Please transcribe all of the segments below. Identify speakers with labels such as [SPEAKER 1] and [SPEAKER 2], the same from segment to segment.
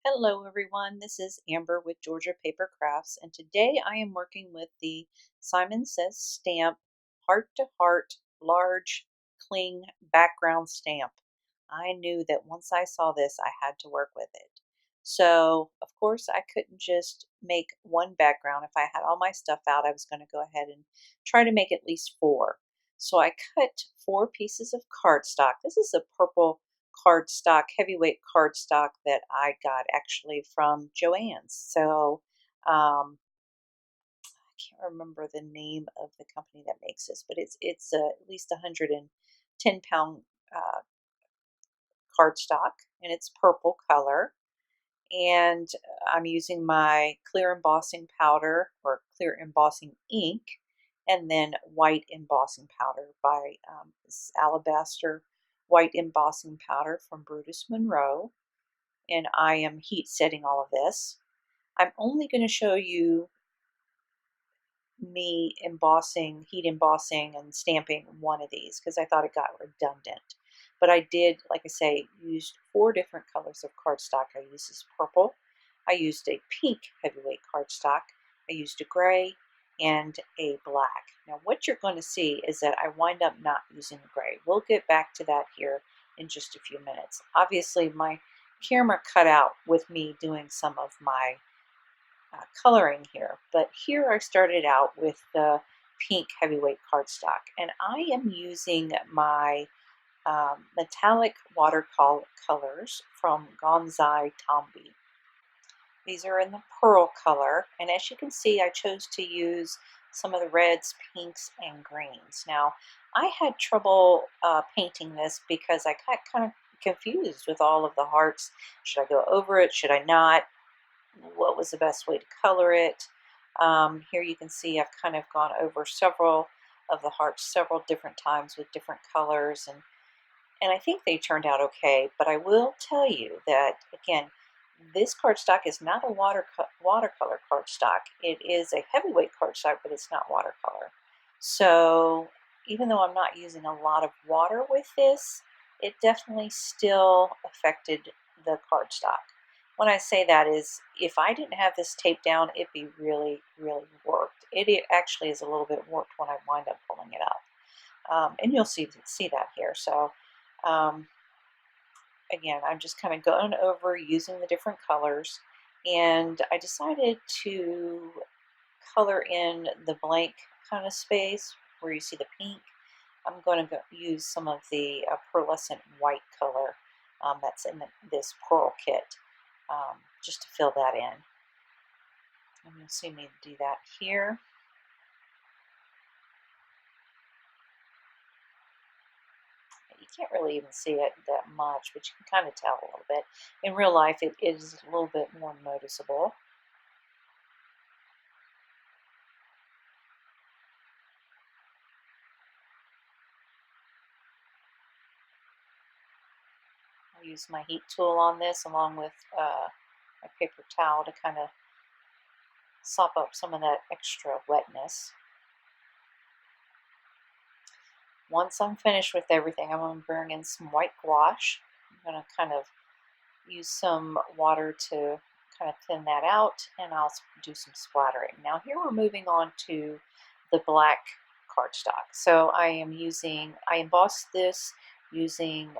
[SPEAKER 1] Hello everyone, this is Amber with Georgia Papercrafts, and today I am working with the Simon Says Stamp Heart to Heart Large Cling Background Stamp. I knew that once I saw this I had to work with it. So of course I couldn't just make one background. If I had all my stuff out I was going to go ahead and try to make at least four. So I cut 4 pieces of cardstock. This is a purple cardstock, heavyweight cardstock that I got actually from Joann's. So I can't remember the name of the company that makes this, but it's at least 110-pound cardstock, and it's purple color. And I'm using my clear embossing powder or clear embossing ink, and then white embossing powder by this Alabaster white embossing powder from Brutus Monroe. And I am heat setting all of this. I'm only going to show you me embossing, heat embossing and stamping one of these because I thought it got redundant. But I did, like I say, used 4 different colors of cardstock. I used this purple, I used a pink heavyweight cardstock, I used a gray, and a black. Now what you're going to see is that I wind up not using the gray. We'll get back to that here in just a few minutes. Obviously my camera cut out with me doing some of my coloring here, but here I started out with the pink heavyweight cardstock, and I am using my metallic watercolors from Gonzai Tombi. These are in the pearl color, and as you can see I chose to use some of the reds, pinks, and greens. Now I had trouble painting this because I got kind of confused with all of the hearts. Should I go over it? Should I not? What was the best way to color it? Here you can see I've kind of gone over several of the hearts several different times with different colors, and I think they turned out okay. But I will tell you that, again, this cardstock is not a watercolor cardstock. It is a heavyweight cardstock, but it's not watercolor. So even though I'm not using a lot of water with this, it definitely still affected the cardstock. When I say that is, if I didn't have this taped down, it'd be really, really warped. It actually is a little bit warped when I wind up pulling it up. And you'll see that here. So again, I'm just kind of going over using the different colors, and I decided to color in the blank kind of space where you see the pink. I'm going to use some of the pearlescent white color that's in this pearl kit. Just to fill that in. And you'll see me do that here. You can't really even see it that much, but you can kind of tell a little bit. In real life, it is a little bit more noticeable. I'll use my heat tool on this along with a paper towel to kind of sop up some of that extra wetness. Once I'm finished with everything, I'm going to bring in some white gouache. I'm going to kind of use some water to kind of thin that out, and I'll do some splattering. Now here we're moving on to the black cardstock. So I embossed this using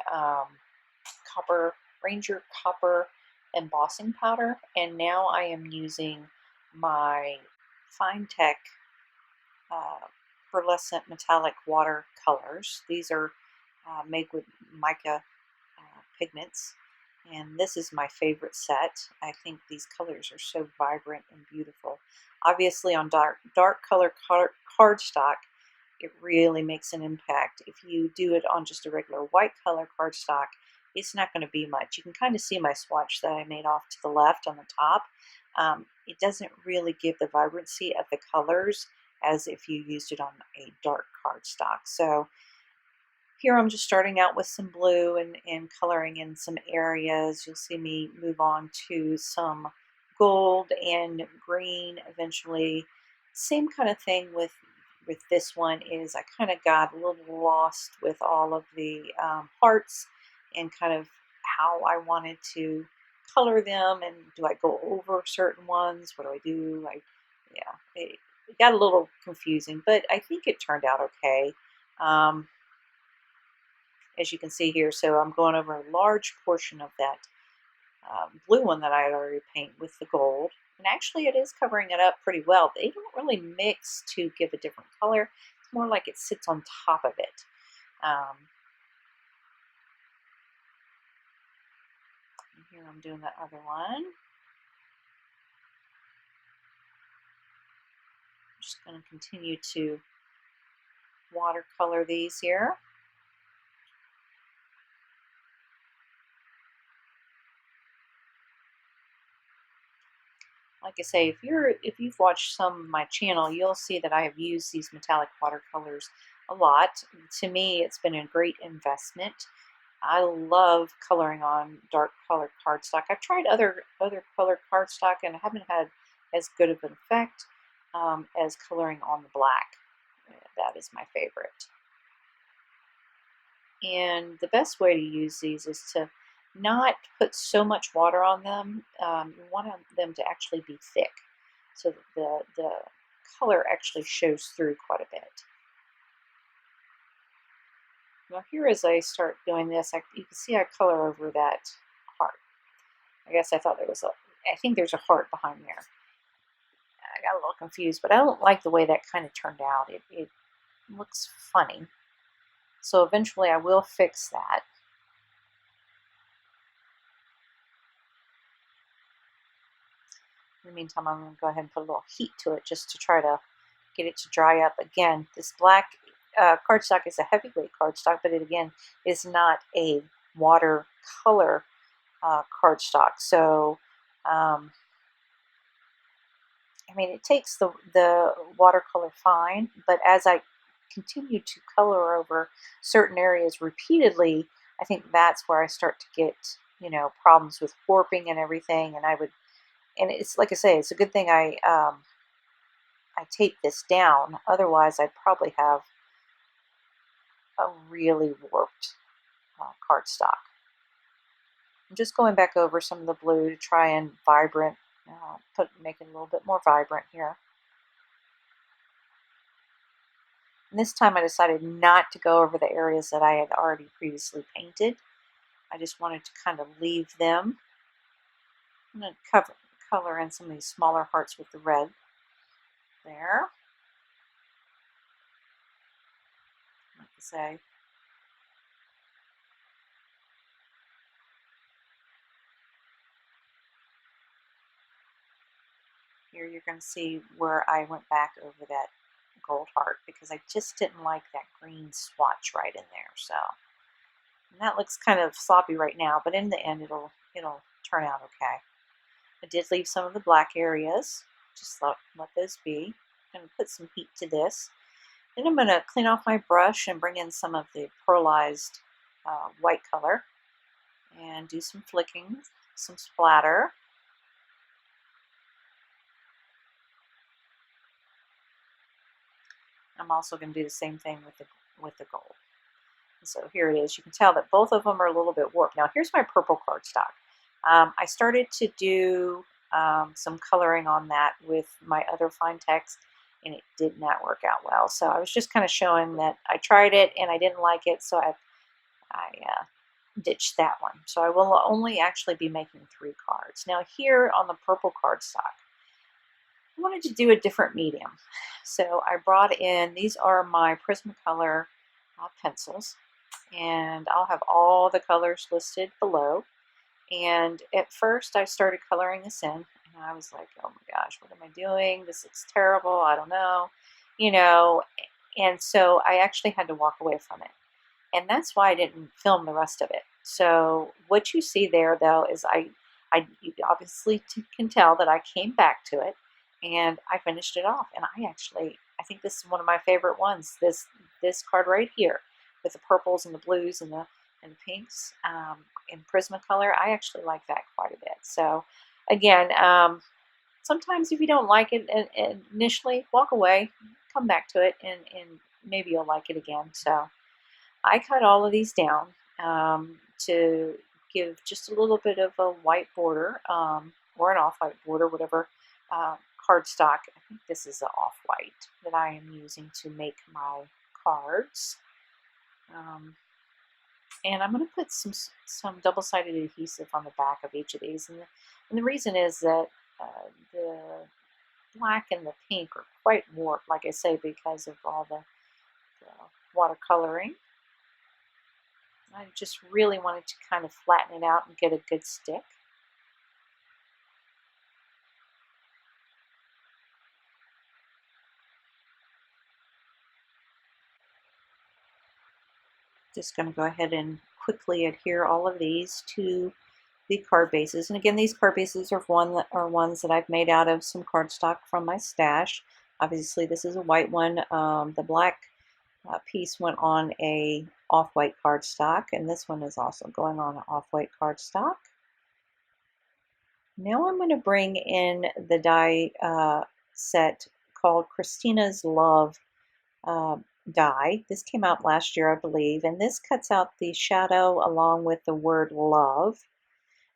[SPEAKER 1] Ranger copper embossing powder, and now I am using my Fine Tech pearlescent metallic watercolors. These are made with mica pigments, and this is my favorite set. I think these colors are so vibrant and beautiful. Obviously on dark color cardstock, it really makes an impact. If you do it on just a regular white color cardstock, it's not going to be much. You can kind of see my swatch that I made off to the left on the top. It doesn't really give the vibrancy of the colors as if you used it on a dark cardstock. So here I'm just starting out with some blue and coloring in some areas. You'll see me move on to some gold and green eventually. Same kind of thing with this one is I kind of got a little lost with all of the hearts and kind of how I wanted to color them, and do I go over certain ones? What do I do? Yeah, it got a little confusing, but I think it turned out okay. Um, as you can see here, so I'm going over a large portion of that blue one that I had already painted with the gold. And actually it is covering it up pretty well. They don't really mix to give a different color. It's more like it sits on top of it. Here I'm doing the other one. I'm just going to continue to watercolor these here. Like I say, if you've watched some of my channel, you'll see that I have used these metallic watercolors a lot. To me, it's been a great investment. I love coloring on dark colored cardstock. I've tried other colored cardstock and I haven't had as good of an effect as coloring on the black. That is my favorite. And the best way to use these is to not put so much water on them. You want them to actually be thick so that the color actually shows through quite a bit. Now here as I start doing this, you can see I color over that heart. I guess I thought there was I think there's a heart behind there. I got a little confused, but I don't like the way that kind of turned out. It looks funny. So eventually I will fix that. In the meantime, I'm going to go ahead and put a little heat to it just to try to get it to dry up. Again, this black cardstock is a heavyweight cardstock, but it again is not a watercolor cardstock. So, I mean, it takes the watercolor fine, but as I continue to color over certain areas repeatedly, I think that's where I start to get, you know, problems with warping and everything. And it's like I say, it's a good thing I tape this down. Otherwise, I'd probably have a really warped cardstock. I'm just going back over some of the blue to try and make it a little bit more vibrant here. And this time I decided not to go over the areas that I had already previously painted. I just wanted to kind of leave them. I'm going to color in some of these smaller hearts with the red there. Like I say, here you're going to see where I went back over that gold heart because I just didn't like that green swatch right in there. So, and that looks kind of sloppy right now, but in the end it'll turn out okay. I did leave some of the black areas, just let those be. I'm going to put some heat to this. Then I'm going to clean off my brush and bring in some of the pearlized white color and do some flicking, some splatter. I'm also going to do the same thing with the gold. And so here it is. You can tell that both of them are a little bit warped. Now here's my purple cardstock. I started to do some coloring on that with my other fine text, and it did not work out well. So I was just kind of showing that I tried it and I didn't like it, so I ditched that one. So I will only actually be making 3 cards. Now here on the purple cardstock, I wanted to do a different medium. So I brought in, these are my Prismacolor pencils, and I'll have all the colors listed below. And at first I started coloring this in, and I was like, oh my gosh, what am I doing? This looks terrible. I don't know, you know. And so I actually had to walk away from it. And that's why I didn't film the rest of it. So what you see there, though, is you obviously can tell that I came back to it, and I finished it off. And I think this is one of my favorite ones. This card right here, with the purples and the blues and the pinks in Prismacolor, I actually like that quite a bit. So again, sometimes if you don't like it initially, walk away, come back to it, and maybe you'll like it again. So I cut all of these down to give just a little bit of a white border, or an off-white border, whatever cardstock. I think this is an off-white that I am using to make my cards. And I'm going to put some double-sided adhesive on the back of each of these. And the reason is that the black and the pink are quite warped, like I say, because of all the watercoloring. I just really wanted to kind of flatten it out and get a good stick. Just going to go ahead and quickly adhere all of these to the card bases. And again, these card bases are ones that I've made out of some cardstock from my stash. Obviously, this is a white one. The black piece went on a off-white cardstock, and this one is also going on an off-white cardstock. Now I'm going to bring in the die set called KRISTINA'S Love die. This came out last year, I believe, and this cuts out the shadow along with the word love.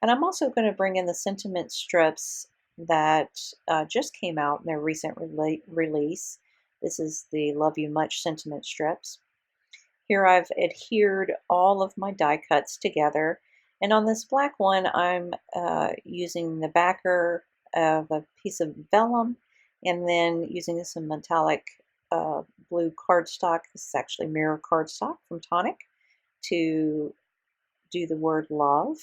[SPEAKER 1] And I'm also going to bring in the sentiment strips that just came out in their recent release. This is the Love You Much sentiment strips. Here I've adhered all of my die cuts together, and on this black one I'm using the backer of a piece of vellum and then using some metallic blue cardstock. This is actually mirror cardstock from Tonic to do the word love.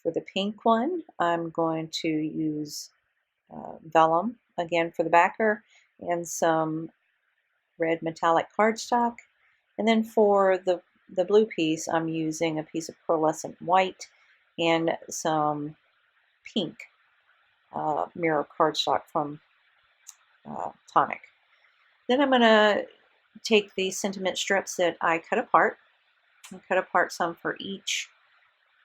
[SPEAKER 1] For the pink one, I'm going to use vellum again for the backer and some red metallic cardstock. And then for the blue piece, I'm using a piece of pearlescent white and some pink mirror cardstock from Tonic. Then I'm going to take the sentiment strips that I cut apart and cut apart some for each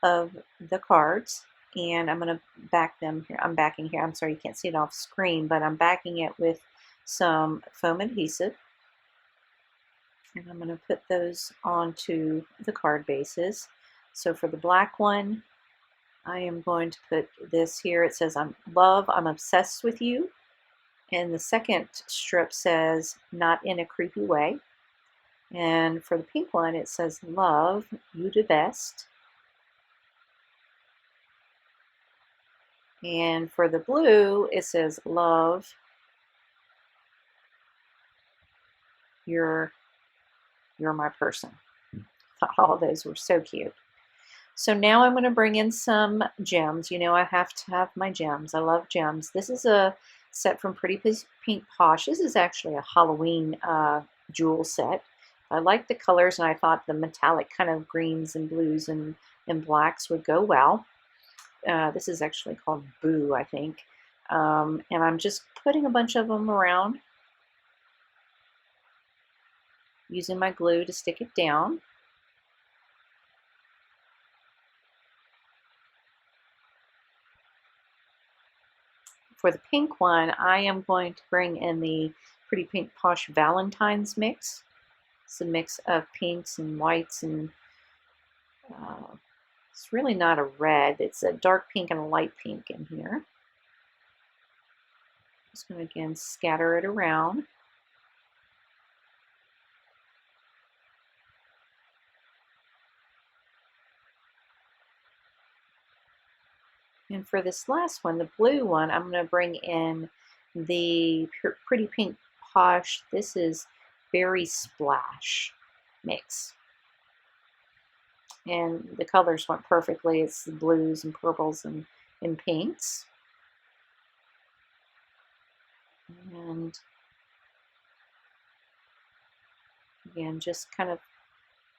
[SPEAKER 1] of the cards, and I'm going to back them here. I'm backing here. I'm sorry you can't see it off screen, but I'm backing it with some foam adhesive, and I'm going to put those onto the card bases. So for the black one, I am going to put this here. It says, I'm obsessed with you. And the second strip says, not in a creepy way. And for the pink one, it says, love, you the best. And for the blue, it says, love, you're my person. Thought all those were so cute. So now I'm going to bring in some gems. You know I have to have my gems. I love gems. This is a set from Pretty Pink Posh. This is actually a Halloween jewel set. I like the colors, and I thought the metallic kind of greens and blues and blacks would go well. This is actually called Boo, I think. And I'm just putting a bunch of them around, using my glue to stick it down. For the pink one, I am going to bring in the Pretty Pink Posh Valentines mix. It's a mix of pinks and whites, and it's really not a red. It's a dark pink and a light pink in here. Just going to again scatter it around. And for this last one, the blue one, I'm going to bring in the Pretty Pink Posh. This is Berry Splash mix. And the colors went perfectly. It's the blues and purples and pinks. And again, just kind of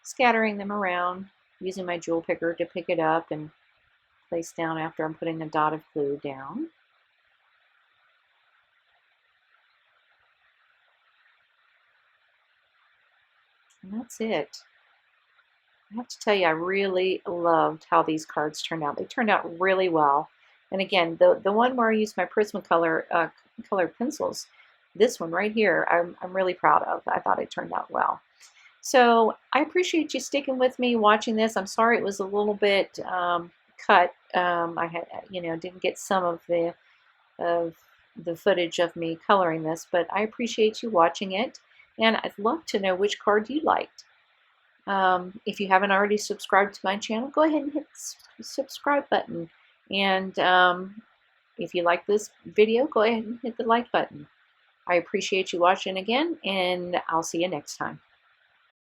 [SPEAKER 1] scattering them around, using my jewel picker to pick it up and place down after I'm putting a dot of glue down. And that's it. I have to tell you, I really loved how these cards turned out. They turned out really well. And again, the one where I used my Prismacolor colored pencils, this one right here, I'm really proud of. I thought it turned out well. So I appreciate you sticking with me watching this. I'm sorry it was a little bit cut. I had, didn't get some of the footage of me coloring this, but I appreciate you watching it, and I'd love to know which card you liked. If you haven't already subscribed to my channel, go ahead and hit the subscribe button. And if you like this video, go ahead and hit the like button. I appreciate you watching again, and I'll see you next time.